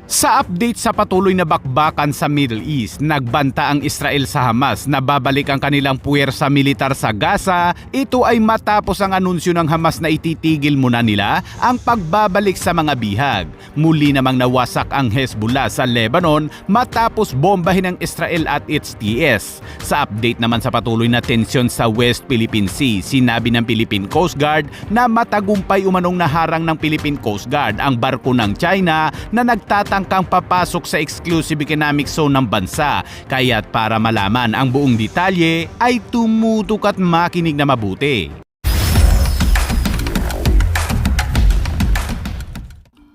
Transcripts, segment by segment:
Sa update sa patuloy na bakbakan sa Middle East, nagbanta ang Israel sa Hamas na babalik ang kanilang puwersa militar sa Gaza. Ito ay matapos ang anunsyo ng Hamas na ititigil muna nila ang pagbabalik sa mga bihag. Muli namang nawasak ang Hezbollah sa Lebanon matapos bombahin ng Israel at its TS. Sa update naman sa patuloy na tensyon sa West Philippine Sea, sinabi ng Philippine Coast Guard na matagumpay umanong naharang ng Philippine Coast Guard ang barko ng China na nagtatangkang papasok sa exclusive economic zone ng bansa. Kaya't para malaman ang buong detalye ay tumutok at makinig na mabuti.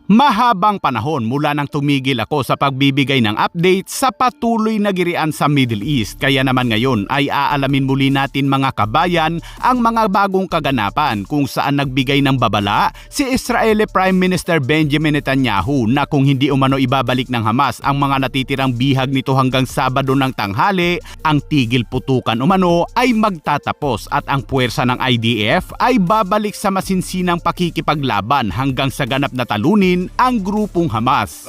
Mahabang panahon mula nang tumigil ako sa pagbibigay ng update sa patuloy na girian sa Middle East. Kaya naman ngayon ay aalamin muli natin mga kabayan ang mga bagong kaganapan kung saan nagbigay ng babala si Israeli Prime Minister Benjamin Netanyahu na kung hindi umano ibabalik ng Hamas ang mga natitirang bihag nito hanggang Sabado ng tanghali, ang tigil putukan umano ay magtatapos at ang puwersa ng IDF ay babalik sa masinsinang pakikipaglaban hanggang sa ganap na talunin ang grupong Hamas.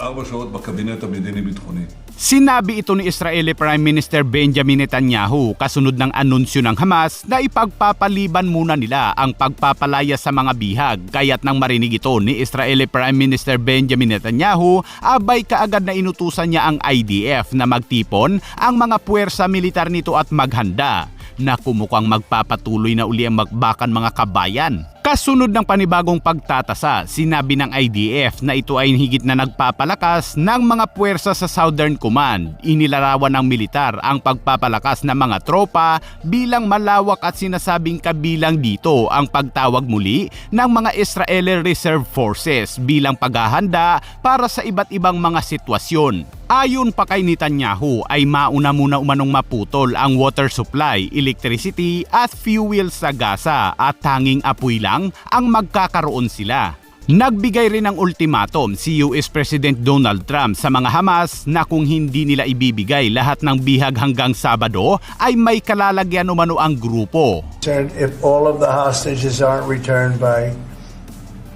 Sinabi ito ni Israeli Prime Minister Benjamin Netanyahu kasunod ng anunsyo ng Hamas na ipagpapaliban muna nila ang pagpapalaya sa mga bihag. Kaya't nang marinig ito ni Israeli Prime Minister Benjamin Netanyahu, abay kaagad na inutusan niya ang IDF na magtipon ang mga puwersa militar nito at maghanda na kumukhang magpapatuloy na uli ang magbakan mga kabayan. Kasunod ng panibagong pagtatasa, sinabi ng IDF na ito ay higit na nagpapalakas ng mga puwersa sa Southern Command. Inilarawan ng militar ang pagpapalakas ng mga tropa bilang malawak at sinasabing kabilang dito ang pagtawag muli ng mga Israeli Reserve Forces bilang paghahanda para sa iba't ibang mga sitwasyon. Ayon pa kay Netanyahu ay mauna muna umanong maputol ang water supply, electricity at fuel sa Gaza at tanging apoy lang ang magkakaroon sila. Nagbigay rin ng ultimatum si US President Donald Trump sa mga Hamas na kung hindi nila ibibigay lahat ng bihag hanggang Sabado ay may kalalagyan umano ang grupo. If all of the hostages aren't returned by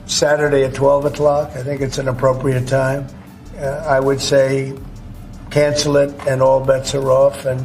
Saturday at 12 o'clock, I think it's an appropriate time. I would say cancel it and all bets are off and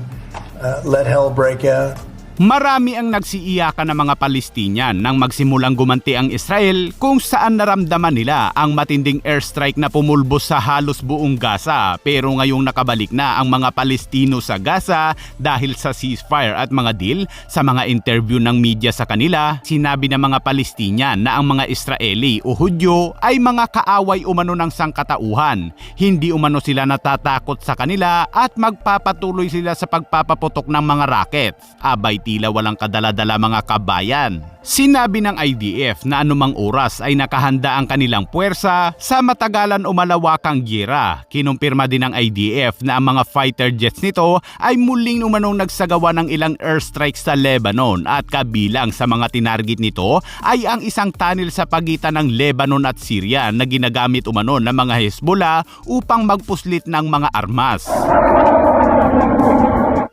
let hell break out. Marami ang nagsiiyakan ng mga Palestinian nang magsimulang gumanti ang Israel kung saan naramdaman nila ang matinding airstrike na pumulbos sa halos buong Gaza. Pero ngayong nakabalik na ang mga Palestino sa Gaza dahil sa ceasefire at mga deal, sa mga interview ng media sa kanila, sinabi ng mga Palestinian na ang mga Israeli o Hudyo ay mga kaaway umano ng sangkatauhan. Hindi umano sila natatakot sa kanila at magpapatuloy sila sa pagpapaputok ng mga rockets. Abay tila walang kadala-dala mga kabayan. Sinabi ng IDF na anumang oras ay nakahanda ang kanilang puwersa sa matagalan o malawakang giyera. Kinumpirma din ng IDF na ang mga fighter jets nito ay muling umanong nagsagawa ng ilang airstrikes sa Lebanon at kabilang sa mga tinarget nito ay ang isang tunnel sa pagitan ng Lebanon at Syria na ginagamit umano ng mga Hezbollah upang magpuslit ng mga armas.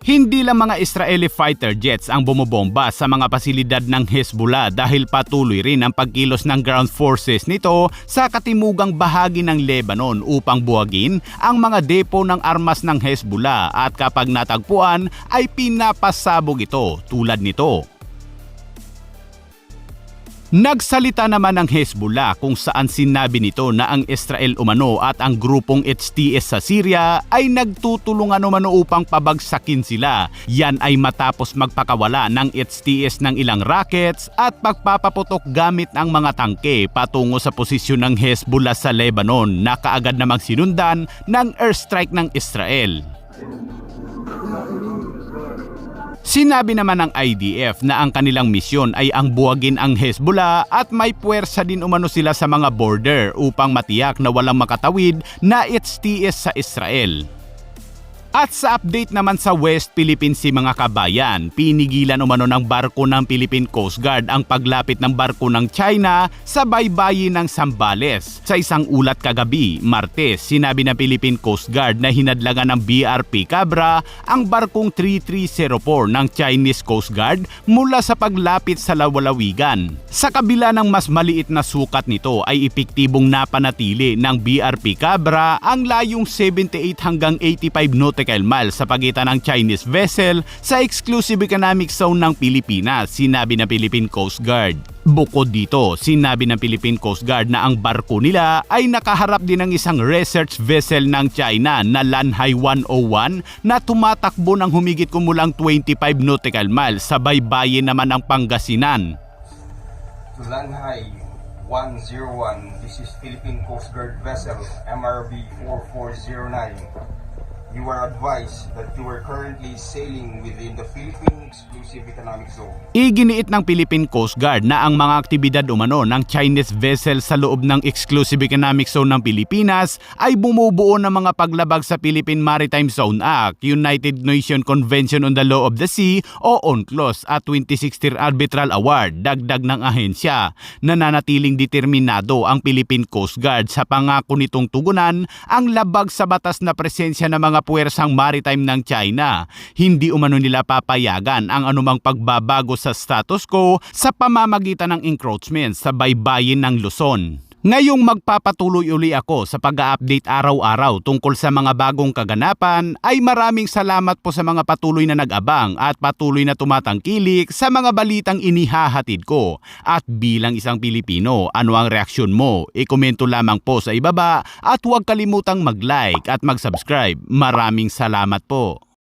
Hindi lang mga Israeli fighter jets ang bumobomba sa mga pasilidad ng Hezbollah dahil patuloy rin ang pagkilos ng ground forces nito sa katimugang bahagi ng Lebanon upang buwagin ang mga depo ng armas ng Hezbollah at kapag natagpuan ay pinapasabog ito tulad nito. Nagsalita naman ang Hezbollah kung saan sinabi nito na ang Israel umano at ang grupong HTS sa Syria ay nagtutulungan umano upang pabagsakin sila. Yan ay matapos magpakawala ng HTS ng ilang rockets at pagpapaputok gamit ang mga tangke patungo sa posisyon ng Hezbollah sa Lebanon na kaagad namang sinundan ng airstrike ng Israel. Sinabi naman ng IDF na ang kanilang misyon ay ang buwagin ang Hezbollah at may puwersa din umano sila sa mga border upang matiyak na walang makatawid na HTS sa Israel. At sa update naman sa West Philippine Sea mga kabayan, pinigilan umano ng barko ng Philippine Coast Guard ang paglapit ng barko ng China sa baybayin ng Zambales. Sa isang ulat kagabi, Martes, sinabi ng Philippine Coast Guard na hinadlangan ng BRP Cabra ang barkong 3304 ng Chinese Coast Guard mula sa paglapit sa lawalawigan. Sa kabila ng mas maliit na sukat nito ay epektibong napanatili ng BRP Cabra ang layong 78 hanggang 85 nautical miles sa pagitan ng Chinese vessel sa exclusive economic zone ng Pilipinas, sinabi ng Philippine Coast Guard. Bukod dito, sinabi ng Philippine Coast Guard na ang barko nila ay nakaharap din ng isang research vessel ng China na Lanhai 101 na tumatakbo ng humigit kumulang 25 nautical miles sa baybayin naman ng Pangasinan. To Lanhai 101, this is Philippine Coast Guard vessel MRV 4409. You are advised that you are currently sailing within the Philippine Exclusive Economic Zone. Iginiit ng Philippine Coast Guard na ang mga aktibidad umano ng Chinese vessel sa loob ng Exclusive Economic Zone ng Pilipinas ay bumubuo ng mga paglabag sa Philippine Maritime Zone Act, United Nations Convention on the Law of the Sea o UNCLOS at 2016 Arbitral Award. Dagdag ng ahensya, nananatiling determinado ang Philippine Coast Guard sa pangako nitong tugunan ang labag sa batas na presensya ng mga puwersang maritime ng China. Hindi umano nila papayagan ang anumang pagbabago sa status quo sa pamamagitan ng encroachment sa baybayin ng Luzon. Ngayong magpapatuloy uli ako sa pag-update araw-araw tungkol sa mga bagong kaganapan ay maraming salamat po sa mga patuloy na nag-abang at patuloy na tumatangkilik sa mga balitang inihahatid ko. At bilang isang Pilipino, ano ang reaksyon mo? I-komento lamang po sa ibaba at huwag kalimutang mag-like at mag-subscribe. Maraming salamat po.